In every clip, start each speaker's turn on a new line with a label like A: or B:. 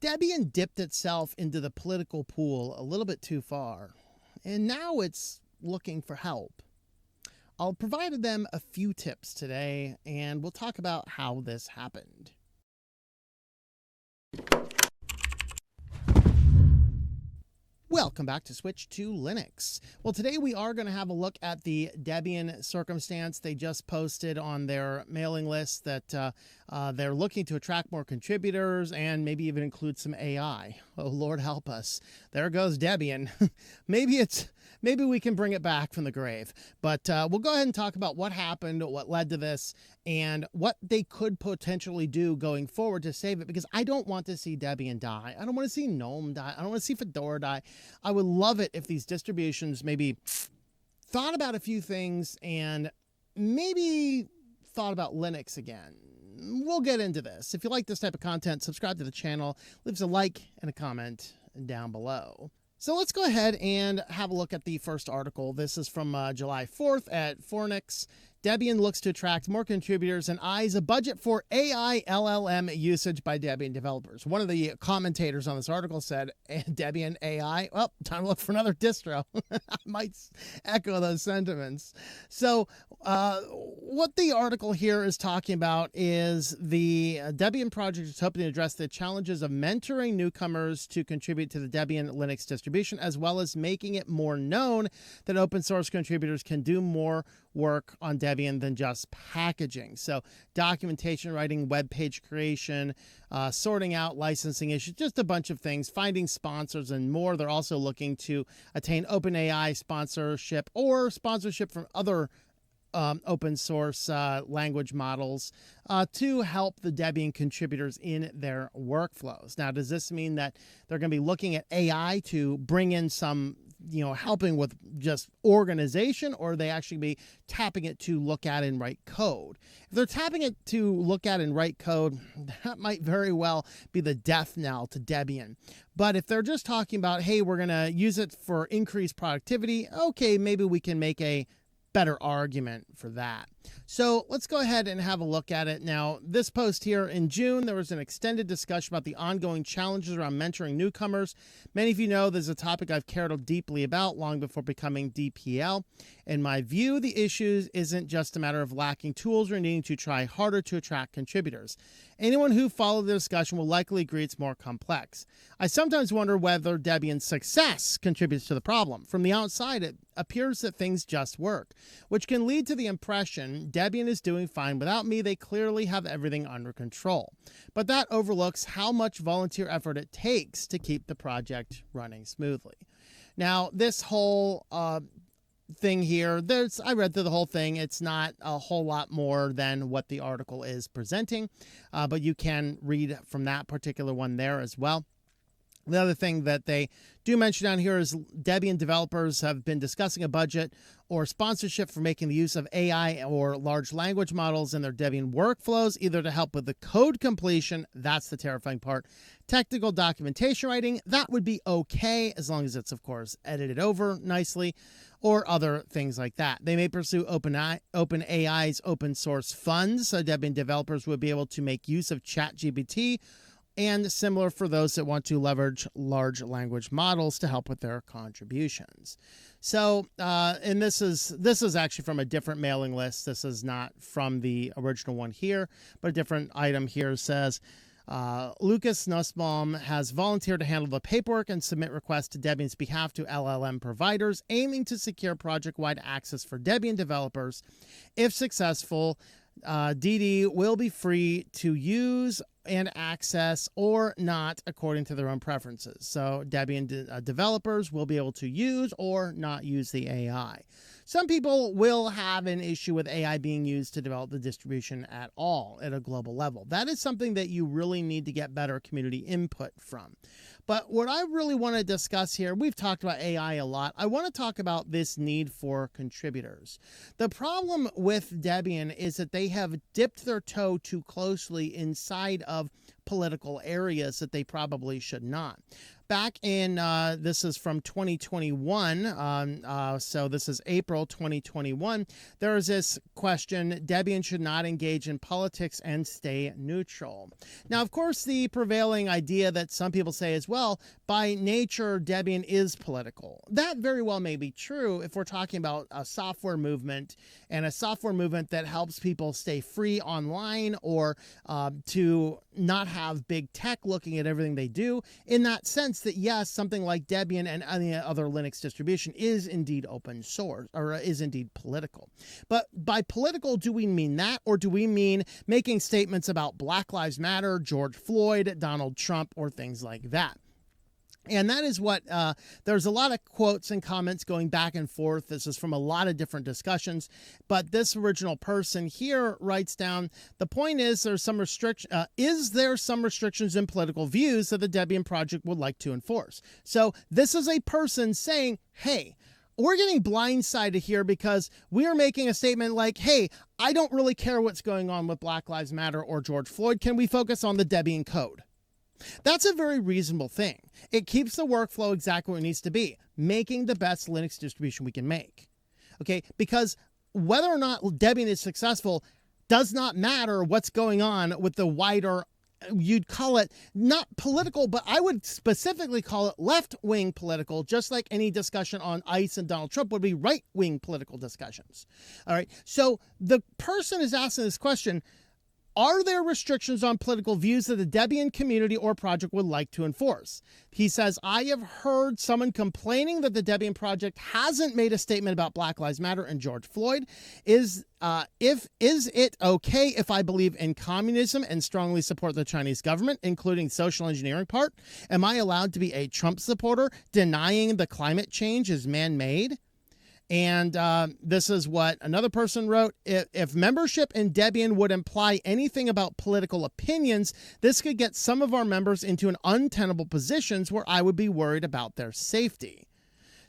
A: Debian dipped itself into the political pool a little bit too far, and now it's looking for help. I'll provide them a few tips today, and we'll talk about how this happened. Welcome back to Switch to Linux. Well, today we are going to have a look at the Debian circumstance. They just posted on their mailing list that they're looking to attract more contributors and maybe even include some AI. Oh, Lord help us. There goes Debian. Maybe we can bring it back from the grave. But we'll go ahead and talk about what happened, what led to this, and what they could potentially do going forward to save it, because I don't want to see Debian die. I don't want to see GNOME die. I don't want to see Fedora die. I would love it if these distributions maybe thought about a few things and maybe thought about Linux again. We'll get into this. If you like this type of content, subscribe to the channel, leave us a like and a comment down below. So let's go ahead and have a look at the first article. This is from July 4th at Fornix. Debian looks to attract more contributors and eyes a budget for AI LLM usage by Debian developers. One of the commentators on this article said, Debian AI? Well, time to look for another distro. I might echo those sentiments. So what the article here is talking about is the Debian project is hoping to address the challenges of mentoring newcomers to contribute to the Debian Linux distribution, as well as making it more known that open source contributors can do more work on Debian than just packaging. So documentation writing, web page creation, sorting out licensing issues, just a bunch of things, finding sponsors and more. They're also looking to attain OpenAI sponsorship or sponsorship from other open source language models to help the Debian contributors in their workflows. Now, does this mean that they're going to be looking at AI to bring in some, helping with just organization, or are they actually be tapping it to look at and write code? If they're tapping it to look at and write code, that might very well be the death knell to Debian. But if they're just talking about, hey, we're going to use it for increased productivity, okay, maybe we can make a better argument for that. So let's go ahead and have a look at it. Now, this post here in June, there was an extended discussion about the ongoing challenges around mentoring newcomers. Many of you know this is a topic I've cared deeply about long before becoming DPL. In my view, the issue isn't just a matter of lacking tools or needing to try harder to attract contributors. Anyone who followed the discussion will likely agree it's more complex. I sometimes wonder whether Debian's success contributes to the problem. From the outside, it appears that things just work, which can lead to the impression Debian is doing fine without me. They clearly have everything under control. But that overlooks how much volunteer effort it takes to keep the project running smoothly. Now, this whole thing here, I read through the whole thing. It's not a whole lot more than what the article is presenting, but you can read from that particular one there as well. The other thing that they do mention down here is Debian developers have been discussing a budget or sponsorship for making the use of AI or large language models in their Debian workflows, either to help with the code completion, that's the terrifying part, technical documentation writing, that would be okay, as long as it's, of course, edited over nicely, or other things like that. They may pursue OpenAI's open source funds, so Debian developers would be able to make use of ChatGPT, and similar for those that want to leverage large language models to help with their contributions. So, and this is actually from a different mailing list. This is not from the original one here, but a different item here says, Lucas Nussbaum has volunteered to handle the paperwork and submit requests to Debian's behalf to LLM providers, aiming to secure project-wide access for Debian developers. If successful, DD will be free to use and access or not according to their own preferences. So Debian developers will be able to use or not use the AI. Some people will have an issue with AI being used to develop the distribution at all at a global level. That is something that you really need to get better community input from. But what I really want to discuss here, we've talked about AI a lot. I want to talk about this need for contributors. The problem with Debian is that they have dipped their toe too closely inside of political areas that they probably should not. back in, this is from 2021, so this is April 2021, there is this question: Debian should not engage in politics and stay neutral. Now, of course, the prevailing idea that some people say is, well, by nature, Debian is political. That very well may be true if we're talking about a software movement, and a software movement that helps people stay free online, or to not have big tech looking at everything they do. In that sense, that yes, something like Debian and any other Linux distribution is indeed open source, or is indeed political. But by political, do we mean that, or do we mean making statements about Black Lives Matter, George Floyd, Donald Trump, or things like that? And that is what, there's a lot of quotes and comments going back and forth. This is from a lot of different discussions, but this original person here writes down, the point is there's some is there some restrictions in political views that the Debian project would like to enforce? So this is a person saying, hey, we're getting blindsided here because we are making a statement like, hey, I don't really care what's going on with Black Lives Matter or George Floyd. Can we focus on the Debian code? That's a very reasonable thing. It keeps the workflow exactly where it needs to be, making the best Linux distribution we can make. Okay, because whether or not Debian is successful does not matter what's going on with the wider, you'd call it not political, but I would specifically call it left-wing political, just like any discussion on ICE and Donald Trump would be right-wing political discussions. All right, so the person is asking this question: are there restrictions on political views that the Debian community or project would like to enforce? He says, I have heard someone complaining that the Debian project hasn't made a statement about Black Lives Matter and George Floyd. Is it okay if I believe in communism and strongly support the Chinese government, including social engineering part? Am I allowed to be a Trump supporter denying the climate change is man-made? And this is what another person wrote: if membership in Debian would imply anything about political opinions, this could get some of our members into an untenable positions where I would be worried about their safety.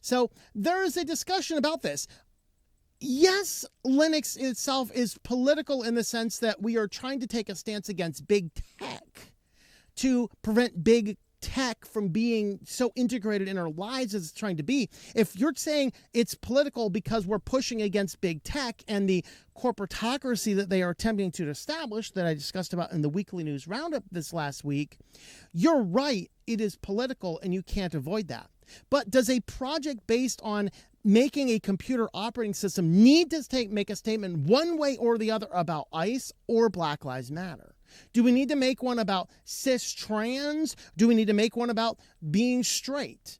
A: So there is a discussion about this. Yes, Linux itself is political in the sense that we are trying to take a stance against big tech to prevent big tech from being so integrated in our lives as it's trying to be. If you're saying it's political because we're pushing against big tech and the corporatocracy that they are attempting to establish, that I discussed about in the weekly news roundup this last week, you're right, it is political and you can't avoid that. But does a project based on making a computer operating system need to make a statement one way or the other about ICE or Black Lives Matter? Do we need to make one about cis trans? Do we need to make one about being straight?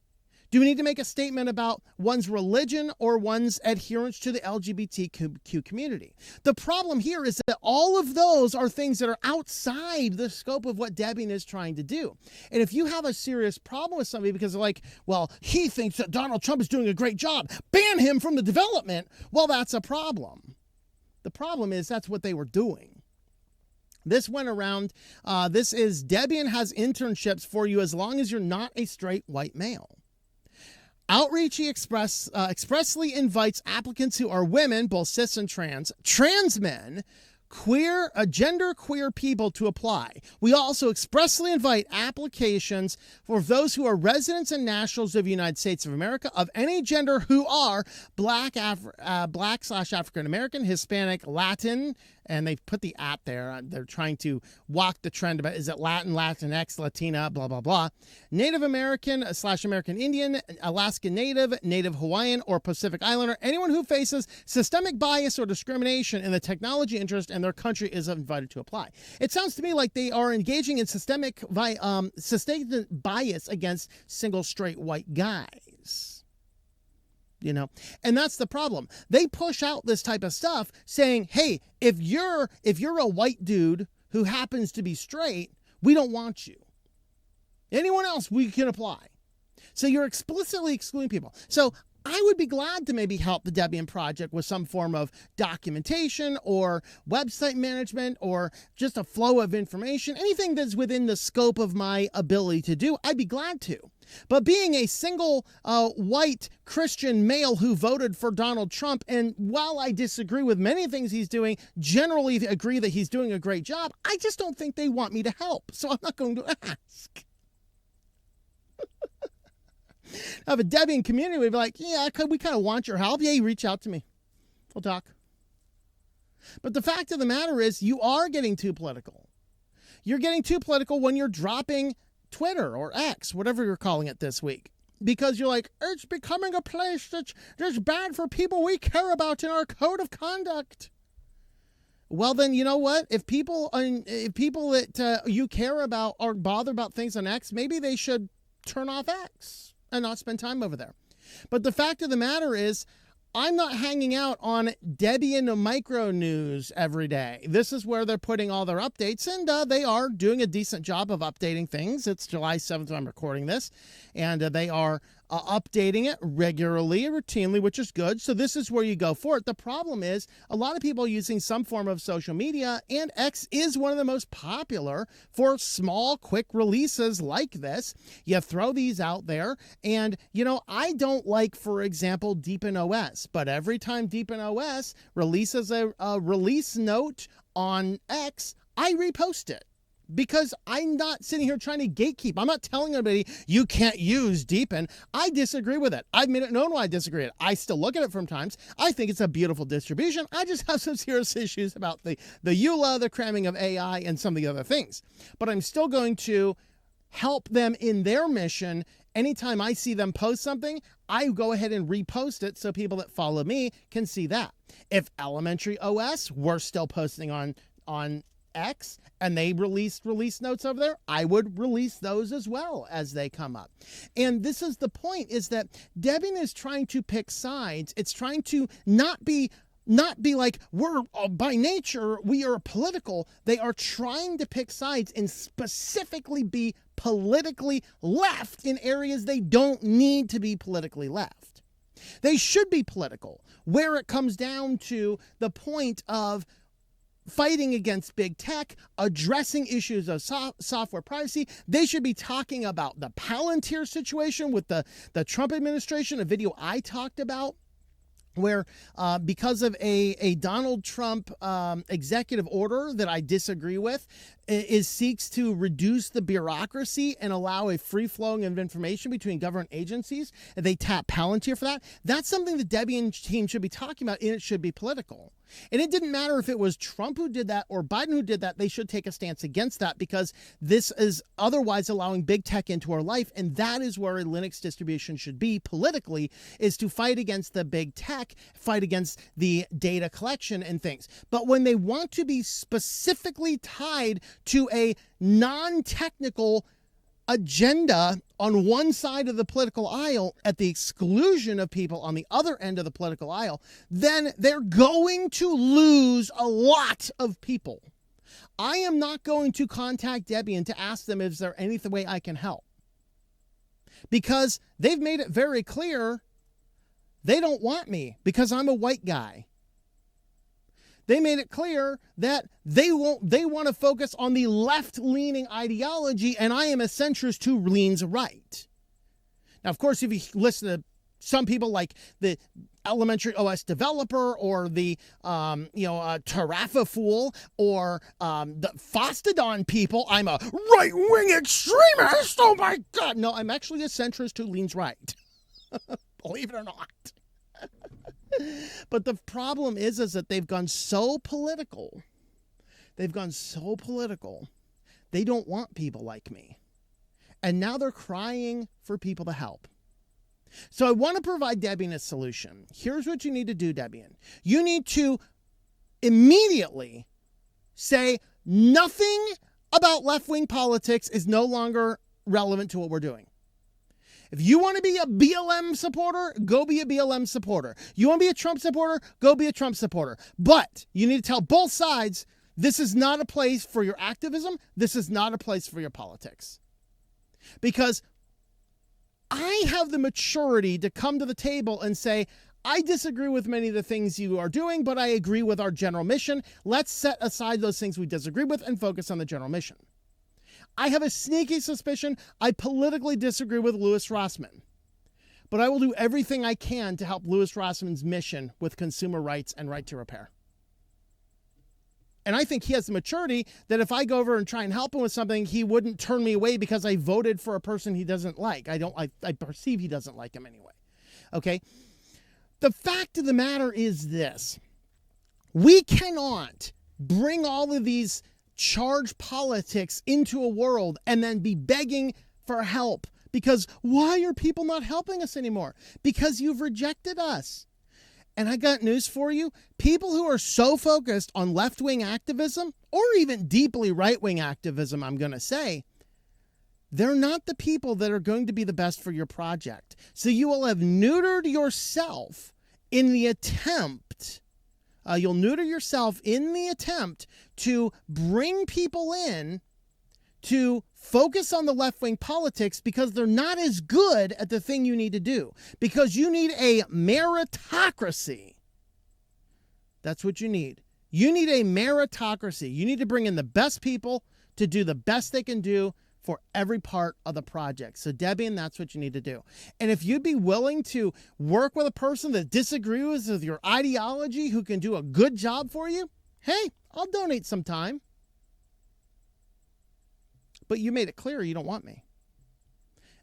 A: Do we need to make a statement about one's religion or one's adherence to the LGBTQ community? The problem here is that all of those are things that are outside the scope of what Debian is trying to do. And if you have a serious problem with somebody because they're like, well, he thinks that Donald Trump is doing a great job, ban him from the development, well, that's a problem. The problem is that's what they were doing. This went around. This is Debian has internships for you as long as you're not a straight white male. Outreachy expressly invites applicants who are women, both cis and trans men, queer, gender queer people to apply. We also expressly invite applications for those who are residents and nationals of the United States of America of any gender who are Black/African American, Hispanic, Latin, and they put the at there. They're trying to walk the trend about, is it Latin, Latinx, Latina, blah, blah, blah. Native American/American Indian, Alaska Native, Native Hawaiian, or Pacific Islander. Anyone who faces systemic bias or discrimination in the technology interest and their country is invited to apply. It sounds to me like they are engaging in systemic bias against single straight white guys. You know, and that's the problem. They push out this type of stuff saying, hey, if you're a white dude who happens to be straight, we don't want you. Anyone else, we can apply. So you're explicitly excluding people. So I would be glad to maybe help the Debian project with some form of documentation or website management or just a flow of information, anything that's within the scope of my ability to do, I'd be glad to. But being a single white Christian male who voted for Donald Trump, and while I disagree with many things he's doing, generally agree that he's doing a great job, I just don't think they want me to help. So I'm not going to ask. Now, if a Debian community would be like, yeah, we kind of want your help. Yeah, you reach out to me. We'll talk. But the fact of the matter is you are getting too political. You're getting too political when you're dropping Twitter or X, whatever you're calling it this week. Because you're like, it's becoming a place that's bad for people we care about in our code of conduct. Well, then, you know what? If people that you care about are bothered about things on X, maybe they should turn off X and not spend time over there. But the fact of the matter is, I'm not hanging out on Debian micro news every day. This is where they're putting all their updates, and they are doing a decent job of updating things. It's July 7th when I'm recording this, and they are updating it regularly, routinely, which is good. So this is where you go for it. The problem is a lot of people are using some form of social media, and X is one of the most popular for small, quick releases like this. You throw these out there, and, you know, I don't like, for example, Debian OS, but every time Debian OS releases a release note on X, I repost it. Because I'm not sitting here trying to gatekeep. I'm not telling anybody you can't use Debian. I disagree with it. I've made it known why I disagree with it. I still look at it from times. I think it's a beautiful distribution. I just have some serious issues about the Youre, the cramming of AI, and some of the other things. But I'm still going to help them in their mission. Anytime I see them post something, I go ahead and repost it so people that follow me can see that. If Elementary OS were still posting on X and they released release notes over there, I would release those as well as they come up. And this is the point, is that Debian is trying to pick sides. It's trying to not be like, we're by nature, we are political. They are trying to pick sides and specifically be politically left in areas they don't need to be politically left. They should be political, where it comes down to the point of fighting against big tech, addressing issues of software privacy. They should be talking about the Palantir situation with the Trump administration, a video I talked about, where because of a Donald Trump executive order that I disagree with, seeks to reduce the bureaucracy and allow a free flowing of information between government agencies. And they tap Palantir for that. That's something the Debian team should be talking about, and it should be political. And it didn't matter if it was Trump who did that or Biden who did that. They should take a stance against that, because this is otherwise allowing big tech into our life. And that is where a Linux distribution should be politically, is to fight against the big tech, fight against the data collection and things. But when they want to be specifically tied to a non-technical agenda on one side of the political aisle at the exclusion of people on the other end of the political aisle, then they're going to lose a lot of people. I am not going to contact Debian to ask them, is there any way I can help? Because they've made it very clear they don't want me because I'm a white guy. They made it clear that they want to focus on the left-leaning ideology, and I am a centrist who leans right. Now, of course, if you listen to some people like the Elementary OS developer or the Tarafa fool or the Fostodon people, I'm a right-wing extremist. Oh my God! No, I'm actually a centrist who leans right. Believe it or not. But the problem is that they've gone so political. They've gone so political. They don't want people like me. And now they're crying for people to help. So I want to provide Debian a solution. Here's what you need to do, Debian. You need to immediately say nothing about left-wing politics is no longer relevant to what we're doing. If you want to be a BLM supporter, go be a BLM supporter. You want to be a Trump supporter, go be a Trump supporter. But you need to tell both sides, this is not a place for your activism. This is not a place for your politics. Because I have the maturity to come to the table and say, I disagree with many of the things you are doing, but I agree with our general mission. Let's set aside those things we disagree with and focus on the general mission. I have a sneaky suspicion I politically disagree with Louis Rossmann, but I will do everything I can to help Louis Rossmann's mission with consumer rights and right to repair. And I think he has the maturity that if I go over and try and help him with something, he wouldn't turn me away because I voted for a person he doesn't like. I perceive he doesn't like him anyway. Okay. The fact of the matter is this: we cannot bring all of these charged politics into a world and then be begging for help because why are people not helping us anymore? Because you've rejected us. And I got news for you. People who are so focused on left-wing activism, or even deeply right-wing activism, I'm going to say, they're not the people that are going to be the best for your project. So you will have neutered yourself in the attempt, to bring people in to focus on the left-wing politics because they're not as good at the thing you need to do. Because you need a meritocracy. That's what you need. You need a meritocracy. You need to bring in the best people to do the best they can do for every part of the project. So Debian, that's what you need to do. And if you'd be willing to work with a person that disagrees with your ideology who can do a good job for you, hey, I'll donate some time. But you made it clear you don't want me.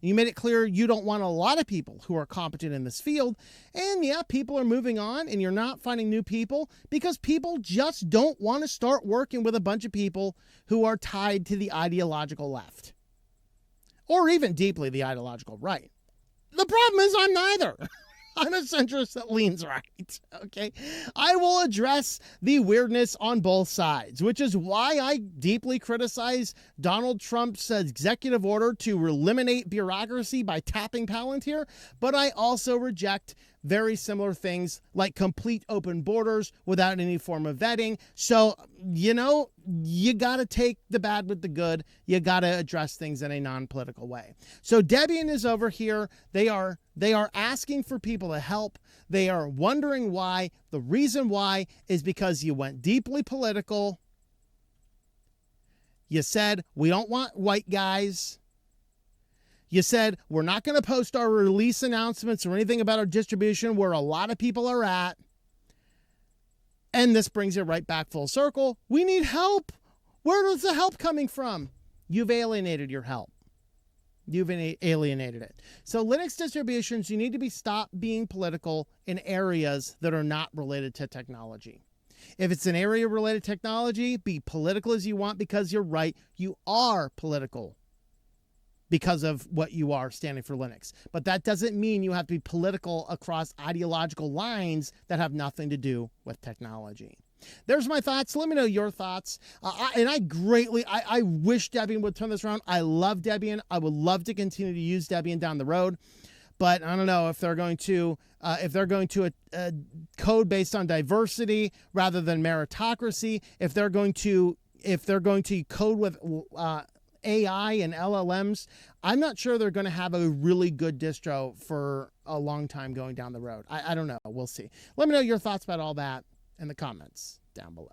A: You made it clear you don't want a lot of people who are competent in this field. And yeah, people are moving on and you're not finding new people because people just don't want to start working with a bunch of people who are tied to the ideological left. Or even deeply the ideological right. The problem is I'm neither. I'm a centrist that leans right, okay? I will address the weirdness on both sides, which is why I deeply criticize Donald Trump's executive order to eliminate bureaucracy by tapping Palantir, but I also reject very similar things like complete open borders without any form of vetting. So, you got to take the bad with the good. You got to address things in a non-political way. So Debian is over here. They are asking for people to help. They are wondering why. The reason why is because you went deeply political. You said, we don't want white guys. You said, we're not going to post our release announcements or anything about our distribution where a lot of people are at. And this brings it right back full circle. We need help. Where is the help coming from? You've alienated your help. You've alienated it. So Linux distributions, you need to stop being political in areas that are not related to technology. If it's an area related to technology, be political as you want because you're right. You are political because of what you are standing for Linux. But that doesn't mean you have to be political across ideological lines that have nothing to do with technology. There's my thoughts. Let me know your thoughts. I wish Debian would turn this around. I love Debian. I would love to continue to use Debian down the road. But I don't know if they're going to code based on diversity rather than meritocracy. If they're going to code with AI and LLMs, I'm not sure they're going to have a really good distro for a long time going down the road. I don't know. We'll see. Let me know your thoughts about all that in the comments down below.